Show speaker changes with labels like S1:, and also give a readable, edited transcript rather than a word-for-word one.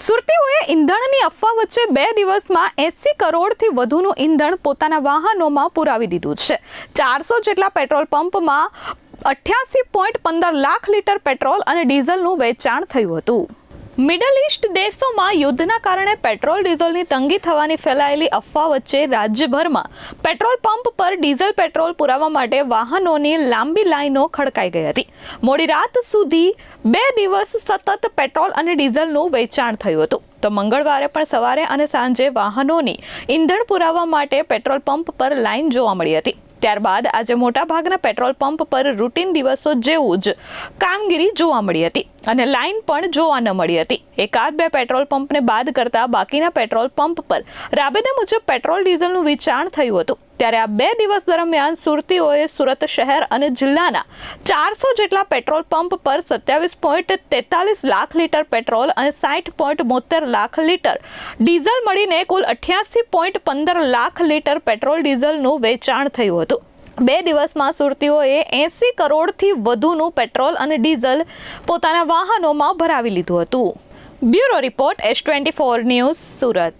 S1: સુરતીઓએ ઈંધણની અફવા વચ્ચે 2 દિવસમાં 80 કરોડથી વધુનું ઈંધણ પોતાના વાહનોમાં પુરાવી દીધું છે। 400 જેટલા પેટ્રોલ પંપમાં 88.15 લાખ લીટર પેટ્રોલ અને ડીઝલનું વેચાણ થયું હતું। મિડલ ઈસ્ટ દેશોમાં યુદ્ધના કારણે પેટ્રોલ ડીઝલની તંગી થવાની ફેલાયેલી અફવા વચ્ચે રાજ્યભરમાં પેટ્રોલ પંપ પર ડીઝલ પેટ્રોલ પુરાવા માટે વાહનોની લાંબી લાઈનો ખડકાઈ ગઈ હતી। મોડી રાત સુધી 2 દિવસ સતત પેટ્રોલ અને ડીઝલનું વેચાણ થયું હતું તો મંગળવારે પણ સવારે અને સાંજે વાહનોની ઈંધણ પુરાવા માટે પેટ્રોલ પંપ પર લાઈન જોવા મળી હતી। ત્યારબાદ આજે મોટાભાગના પેટ્રોલ પંપ પર રૂટીન દિવસો જેવું જ કામગીરી જોવા મળી હતી અને લાઈન પણ જોવા ન મળી હતી। એકાદ 2 પેટ્રોલ પંપને બાદ કરતા બાકીના પેટ્રોલ પંપ પર રાબેતા મુજબ પેટ્રોલ ડીઝલનું વેચાણ થયું હતું। ત્યારે આ 2 દિવસ દરમિયાન સુરતીઓએ સુરત શહેર અને જિલ્લાના 400 જેટલા પેટ્રોલ પંપ પર 27.43 લાખ લીટર પેટ્રોલ અને 60.72 લાખ લીટર ડીઝલ મળીને કુલ 88.15 લાખ લીટર પેટ્રોલ ડીઝલનું વેચાણ થયું હતું। 2 દિવસમાં સુરતીઓએ 80 કરોડથી વધુનું પેટ્રોલ અને ડીઝલ પોતાના વાહનોમાં ભરાવી લીધું હતું। Bureau report S24 news Surat.